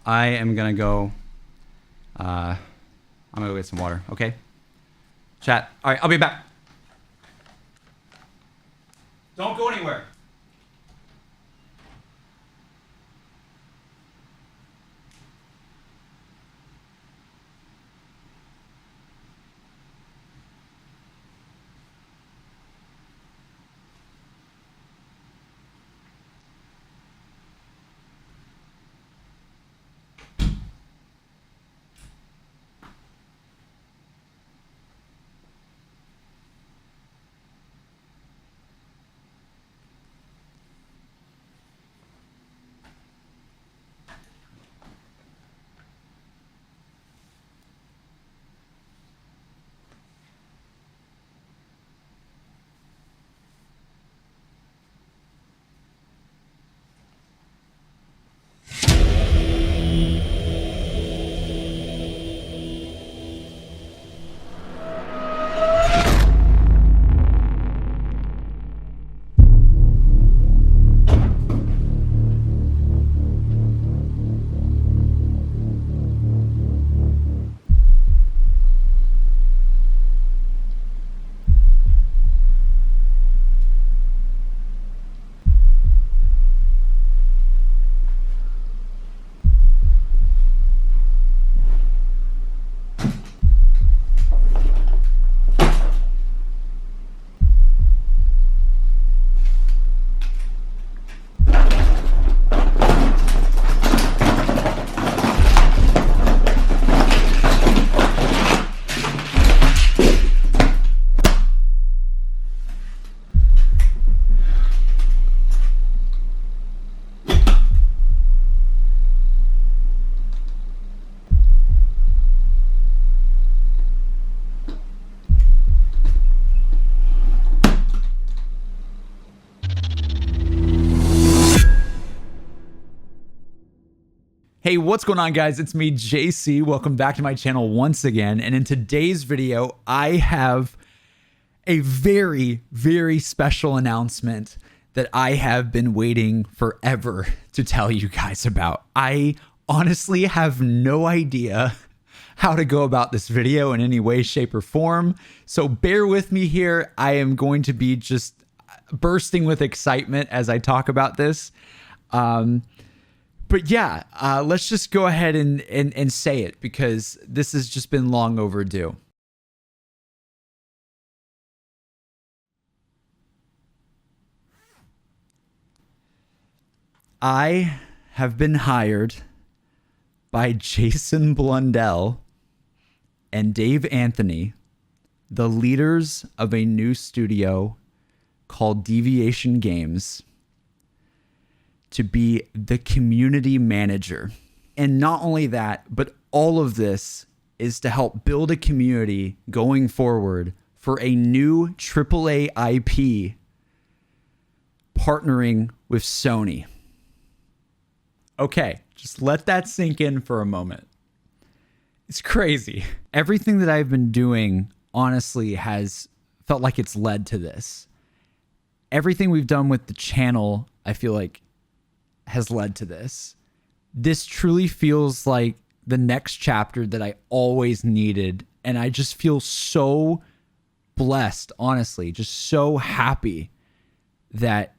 I am gonna go. I'm gonna go get some water. Okay. Chat. All right, I'll be back. Don't go anywhere. Hey, what's going on, guys? It's me, JC. Welcome back to my channel once again. And in today's video, I have a very, very special announcement that I have been waiting forever to tell you guys about. I honestly have no idea how to go about this video in any way, shape, or form. So bear with me here. I am going to be just bursting with excitement as I talk about this. But yeah, let's just go ahead and say it, because this has just been long overdue. I have been hired by Jason Blundell and Dave Anthony, the leaders of a new studio called Deviation Games, to be the community manager. And not only that, but all of this is to help build a community going forward for a new AAA IP partnering with Sony. Okay, just let that sink in for a moment. It's crazy. Everything that I've been doing, honestly, has felt like it's led to this. Everything we've done with the channel, I feel like, has led to this. This truly feels like the next chapter that I always needed. And I just feel so blessed, honestly, just so happy that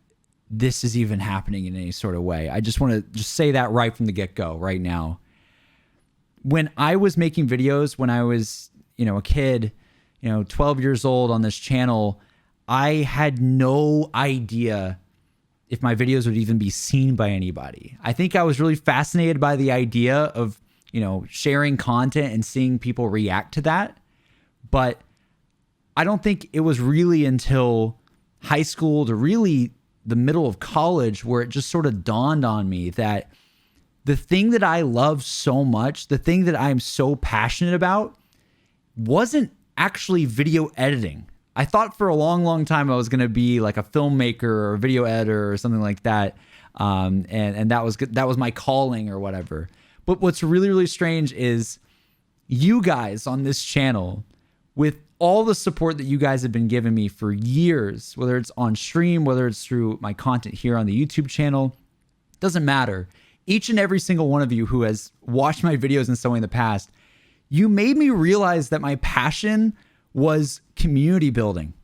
this is even happening in any sort of way. I just want to just say that right from the get-go right now. When I was making videos, when I was, a kid, 12 years old on this channel, I had no idea if my videos would even be seen by anybody. I think I was really fascinated by the idea of, sharing content and seeing people react to that. But I don't think it was really until high school to really the middle of college where it just sort of dawned on me that the thing that I love so much, the thing that I'm so passionate about, wasn't actually video editing. I thought for a long, long time I was going to be like a filmmaker or a video editor or something like that. And that was my calling or whatever. But what's really, really strange is you guys on this channel, with all the support that you guys have been giving me for years, whether it's on stream, whether it's through my content here on the YouTube channel, doesn't matter. Each and every single one of you who has watched my videos in some way in the past, you made me realize that my passion was community building.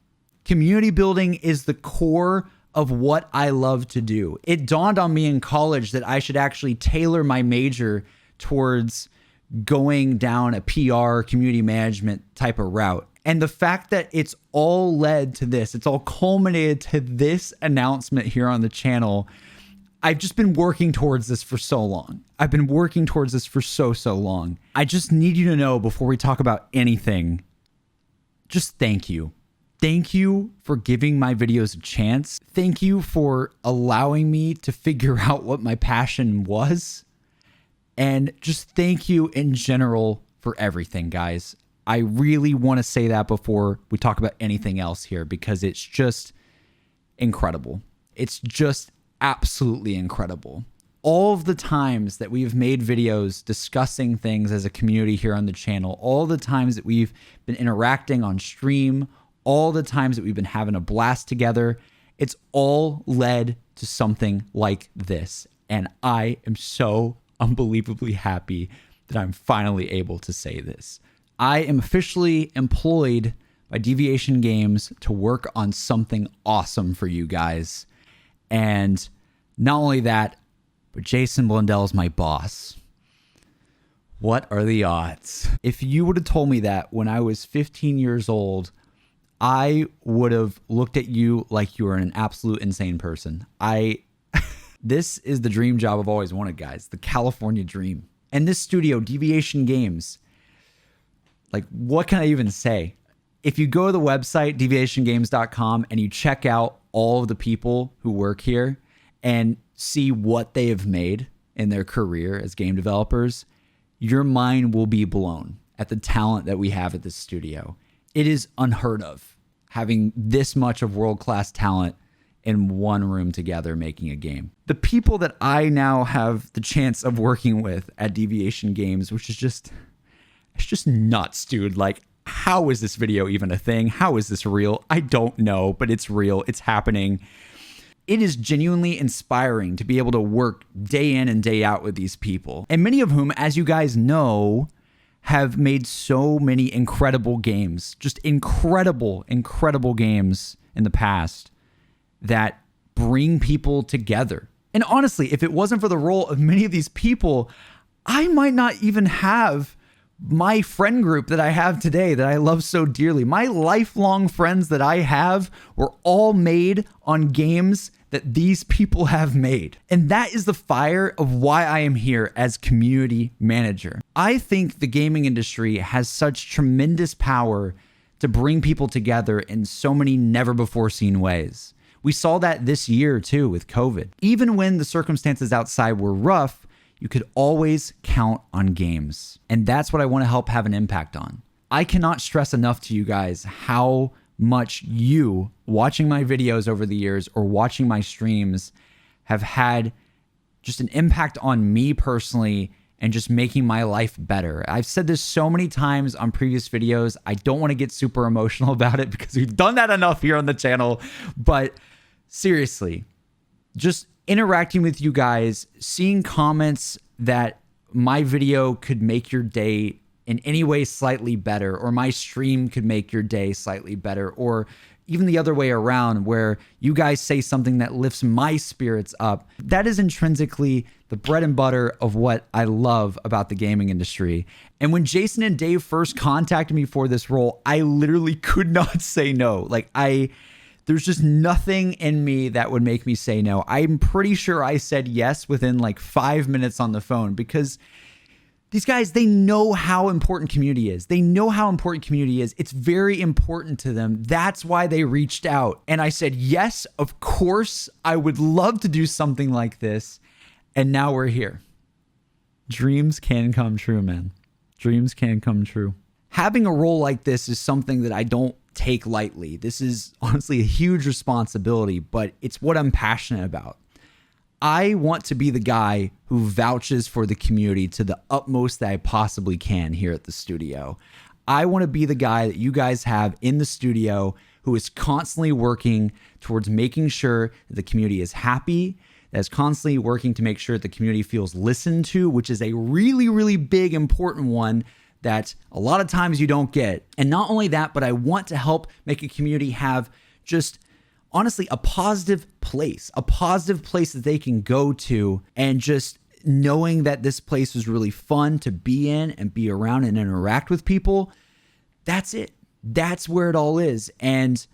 Community building is the core of what I love to do. It dawned on me in college that I should actually tailor my major towards going down a PR, community management type of route. And the fact that it's all led to this, it's all culminated to this announcement here on the channel. I've just been working towards this for so long. I've been working towards this for so long. I just need you to know before we talk about anything, just thank you. Thank you for giving my videos a chance. Thank you for allowing me to figure out what my passion was. And just thank you in general for everything, guys. I really want to say that before we talk about anything else here because it's just incredible. It's just absolutely incredible. All of the times that we've made videos discussing things as a community here on the channel, all the times that we've been interacting on stream, all the times that we've been having a blast together, it's all led to something like this. And I am so unbelievably happy that I'm finally able to say this. I am officially employed by Deviation Games to work on something awesome for you guys. And not only that, but Jason Blundell is my boss. What are the odds? If you would have told me that when I was 15 years old, I would have looked at you like you were an absolute insane person. This is the dream job I've always wanted, guys. The California dream. And this studio, Deviation Games, like, what can I even say? If you go to the website, deviationgames.com, and you check out all of the people who work here and see what they have made in their career as game developers, your mind will be blown at the talent that we have at this studio. It is unheard of having this much of world-class talent in one room together making a game. The people that I now have the chance of working with at Deviation Games, which is just, it's just nuts, dude. Like, how is this video even a thing? How is this real? I don't know, but it's real. It's happening. It is genuinely inspiring to be able to work day in and day out with these people. And many of whom, as you guys know, have made so many incredible games, just incredible games in the past that bring people together. And honestly, if it wasn't for the role of many of these people, I might not even have my friend group that I have today that I love so dearly. My lifelong friends that I have were all made on games that these people have made. And that is the fire of why I am here as community manager. I think the gaming industry has such tremendous power to bring people together in so many never before seen ways. We saw that this year too with COVID. Even when the circumstances outside were rough, you could always count on games. And that's what I want to help have an impact on. I cannot stress enough to you guys how much you watching my videos over the years or watching my streams have had just an impact on me personally and just making my life better. I've said this so many times on previous videos. I don't want to get super emotional about it because we've done that enough here on the channel. But seriously, just interacting with you guys, seeing comments that my video could make your day in any way slightly better, or my stream could make your day slightly better, or even the other way around where you guys say something that lifts my spirits up. That is intrinsically the bread and butter of what I love about the gaming industry. And when Jason and Dave first contacted me for this role, I literally could not say no. Like, there's just nothing in me that would make me say no. I'm pretty sure I said yes within like 5 minutes on the phone because these guys, they know how important community is. They know how important community is. It's very important to them. That's why they reached out. And I said, yes, of course, I would love to do something like this. And now we're here. Dreams can come true, man. Dreams can come true. Having a role like this is something that I don't take lightly. This is honestly a huge responsibility, but it's what I'm passionate about. I want to be the guy who vouches for the community to the utmost that I possibly can here at the studio. I want to be the guy that you guys have in the studio who is constantly working towards making sure that the community is happy, that's constantly working to make sure that the community feels listened to, which is a really, really big, important one that a lot of times you don't get. And not only that, but I want to help make a community have just honestly a positive place that they can go to, and just knowing that this place is really fun to be in and be around and interact with people. That's it. That's where it all is. And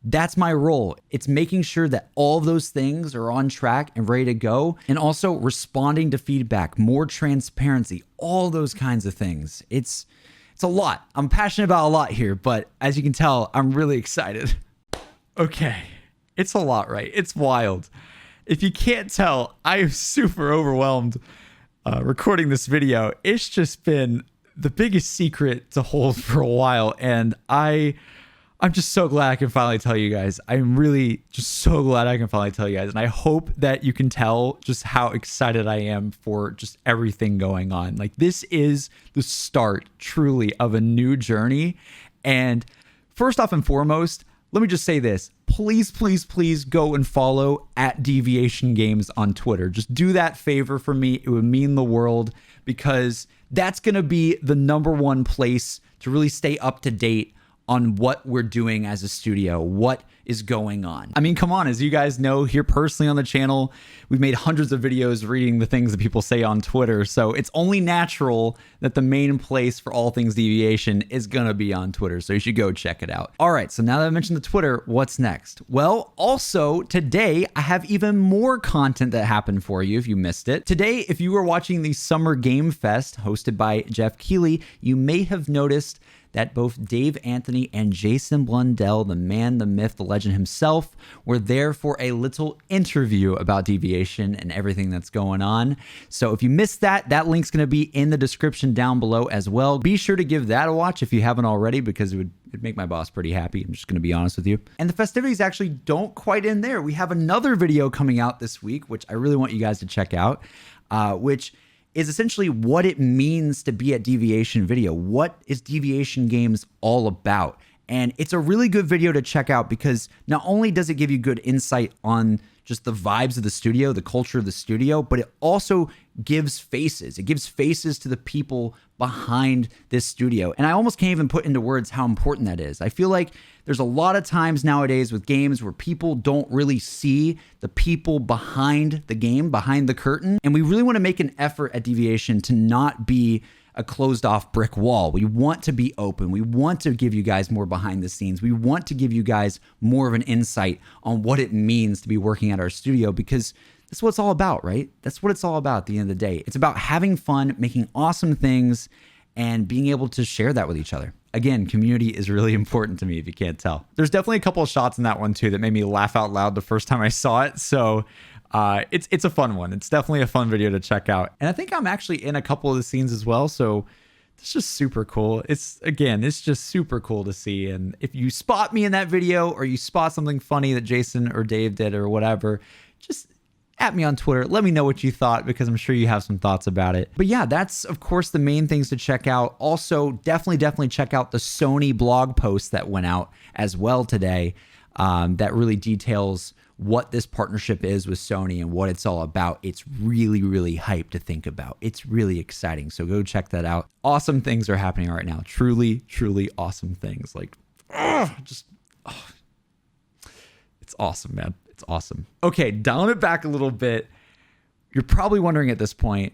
that's my role. It's making sure that all of those things are on track and ready to go, and also responding to feedback, more transparency, all those kinds of things. It's a lot. I'm passionate about a lot here, but as you can tell, I'm really excited. Okay. It's a lot, right? It's wild. If you can't tell, I am super overwhelmed recording this video. It's just been the biggest secret to hold for a while, and I'm just so glad I can finally tell you guys. I'm really just so glad I can finally tell you guys, and I hope that you can tell just how excited I am for just everything going on. Like, this is the start, truly, of a new journey. And first off and foremost, let me just say this. Please, please, please go and follow @Deviation Games on Twitter. Just do that favor for me. It would mean the world, because that's going to be the #1 place to really stay up to date on what we're doing as a studio, what is going on. I mean, come on, as you guys know here personally on the channel, we've made hundreds of videos reading the things that people say on Twitter. So it's only natural that the main place for all things Deviation is going to be on Twitter. So you should go check it out. All right, so now that I mentioned the Twitter, what's next? Well, also today, I have even more content that happened for you if you missed it. Today, if you were watching the Summer Game Fest hosted by Jeff Keighley, you may have noticed that both Dave Anthony and Jason Blundell, the man, the myth, the legend himself, were there for a little interview about Deviation and everything that's going on. So if you missed that, that link's going to be in the description down below as well. Be sure to give that a watch if you haven't already, because it'd make my boss pretty happy. I'm just going to be honest with you. And the festivities actually don't quite end there. We have another video coming out this week, which I really want you guys to check out, which is essentially what it means to be at Deviation Video. What is Deviation Games all about? And it's a really good video to check out, because not only does it give you good insight on just the vibes of the studio, the culture of the studio, but it also gives faces. It gives faces to the people behind this studio. And I almost can't even put into words how important that is. I feel like there's a lot of times nowadays with games where people don't really see the people behind the game, behind the curtain. And we really want to make an effort at Deviation to not be a closed off brick wall. We want to be open. We want to give you guys more behind the scenes. We want to give you guys more of an insight on what it means to be working at our studio, because that's what it's all about, right? That's what it's all about at the end of the day. It's about having fun, making awesome things, and being able to share that with each other. Again, community is really important to me, if you can't tell. There's definitely a couple of shots in that one too that made me laugh out loud the first time I saw it. So it's a fun one. It's definitely a fun video to check out. And I think I'm actually in a couple of the scenes as well. So it's just super cool. It's just super cool to see. And if you spot me in that video, or you spot something funny that Jason or Dave did or whatever, just at me on Twitter. Let me know what you thought, because I'm sure you have some thoughts about it. But yeah, that's of course the main things to check out. Also, definitely check out the Sony blog post that went out as well today, that really details what this partnership is with Sony and what it's all about. It's really, really hype to think about. It's really exciting. So go check that out. Awesome things are happening right now. Truly, truly awesome things. Like, it's awesome, man. It's awesome. Okay, dialing it back a little bit. You're probably wondering at this point,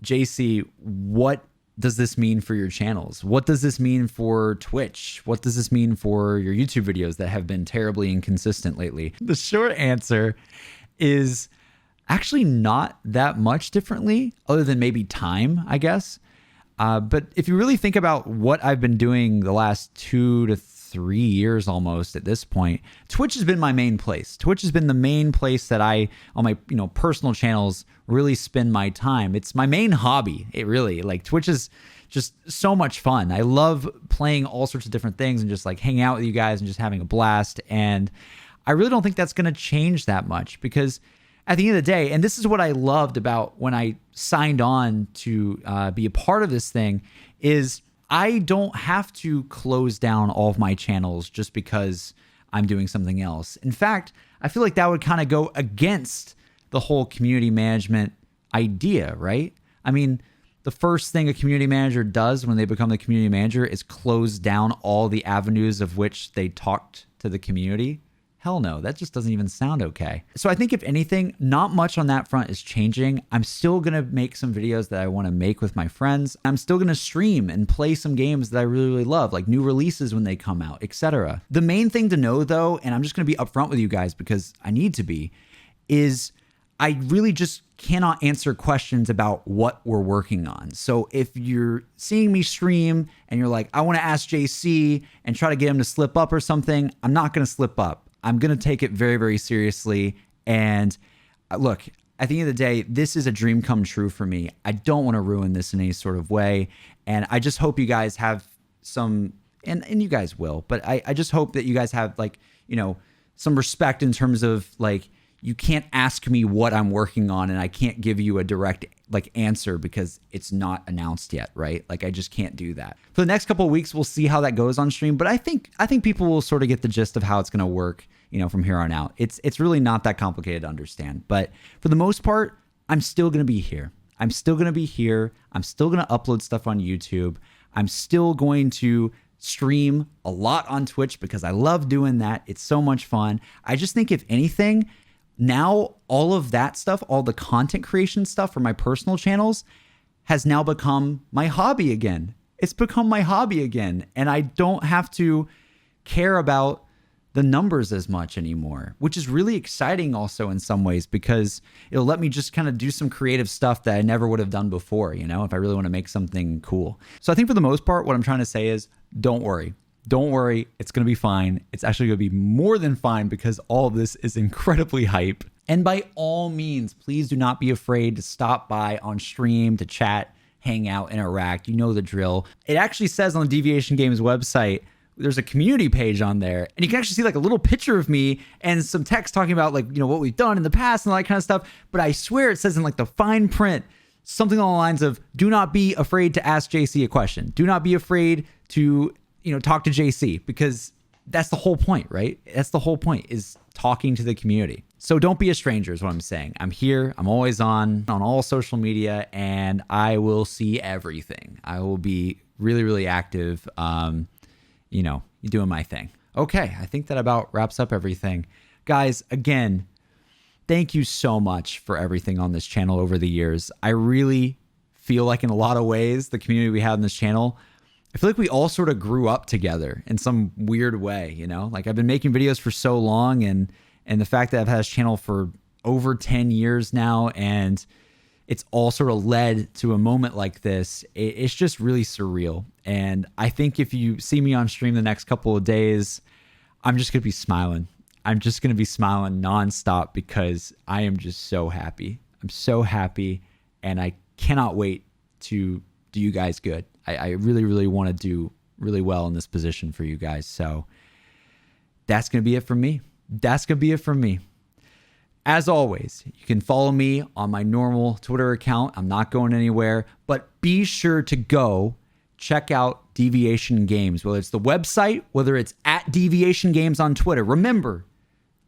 JC, what does this mean for your channels? What does this mean for Twitch? What does this mean for your YouTube videos that have been terribly inconsistent lately? The short answer is actually not that much differently, other than maybe time, I guess. But if you really think about what I've been doing the last 2 to 3 years almost at this point, Twitch has been my main place. Twitch has been the main place that I, on my personal channels, really spend my time. It's my main hobby. It really, like, Twitch is just so much fun. I love playing all sorts of different things and just like hanging out with you guys and just having a blast. And I really don't think that's going to change that much, because at the end of the day, and this is what I loved about when I signed on to be a part of this thing, is I don't have to close down all of my channels just because I'm doing something else. In fact, I feel like that would kind of go against the whole community management idea, right? I mean, the first thing a community manager does when they become the community manager is close down all the avenues of which they talked to the community. Hell no, that just doesn't even sound okay. So I think if anything, not much on that front is changing. I'm still gonna make some videos that I wanna make with my friends. I'm still gonna stream and play some games that I really, really love, like new releases when they come out, etc. The main thing to know though, and I'm just gonna be upfront with you guys because I need to be, is I really just cannot answer questions about what we're working on. So if you're seeing me stream and you're like, I wanna ask JC and try to get him to slip up or something, I'm not gonna slip up. I'm going to take it very, very seriously. And look, at the end of the day, this is a dream come true for me. I don't want to ruin this in any sort of way. And I just hope you guys have some, and you guys will, but I just hope that you guys have like, you know, some respect in terms of like, you can't ask me what I'm working on and I can't give you a direct like answer because it's not announced yet, right? Like I just can't do that. For the next couple of weeks, we'll see how that goes on stream, but I think people will sort of get the gist of how it's going to work, you know, from here on out. It's really not that complicated to understand, but for the most part, I'm still going to be here. I'm still going to be here. I'm still going to upload stuff on YouTube. I'm still going to stream a lot on Twitch because I love doing that. It's so much fun. I just think if anything, now all of that stuff, all the content creation stuff for my personal channels has now become my hobby again. It's become my hobby again. And I don't have to care about the numbers as much anymore, which is really exciting also in some ways because it'll let me just kind of do some creative stuff that I never would have done before, you know, if I really want to make something cool. So I think for the most part, what I'm trying to say is don't worry. Don't worry, it's going to be fine. It's actually going to be more than fine because all of this is incredibly hype. And by all means, please do not be afraid to stop by on stream, to chat, hang out, interact. You know the drill. It actually says on the Deviation Games website, there's a community page on there and you can actually see like a little picture of me and some text talking about like, you know, what we've done in the past and all that kind of stuff. But I swear it says in like the fine print, something along the lines of do not be afraid to ask JC a question. Do not be afraid to, you know, talk to JC because that's the whole point, right? That's the whole point is talking to the community. So don't be a stranger is what I'm saying. I'm here. I'm always on all social media and I will see everything. I will be really, really active. You know, doing my thing. Okay, I think that about wraps up everything. Guys, again, thank you so much for everything on this channel over the years. I really feel like in a lot of ways, the community we have in this channel, I feel like we all sort of grew up together in some weird way, you know? Like I've been making videos for so long and the fact that I've had this channel for over 10 years now and it's all sort of led to a moment like this. It's just really surreal. And I think if you see me on stream the next couple of days, I'm just going to be smiling. I'm just going to be smiling nonstop because I am just so happy. I'm so happy and I cannot wait to do you guys good. I really, really want to do really well in this position for you guys. So that's going to be it from me. That's going to be it from me. As always, you can follow me on my normal Twitter account. I'm not going anywhere, but be sure to go check out Deviation Games, whether it's the website, whether it's at Deviation Games on Twitter. Remember,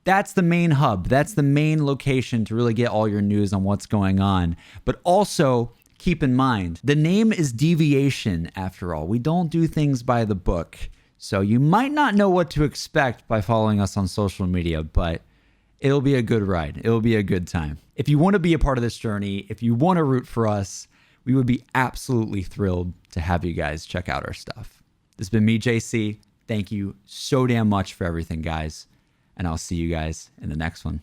that's the main hub. That's the main location to really get all your news on what's going on. But also keep in mind, the name is Deviation after all. We don't do things by the book. So you might not know what to expect by following us on social media, but it'll be a good ride. It'll be a good time. If you want to be a part of this journey, if you want to root for us, we would be absolutely thrilled to have you guys check out our stuff. This has been me, JC. Thank you so damn much for everything, guys. And I'll see you guys in the next one.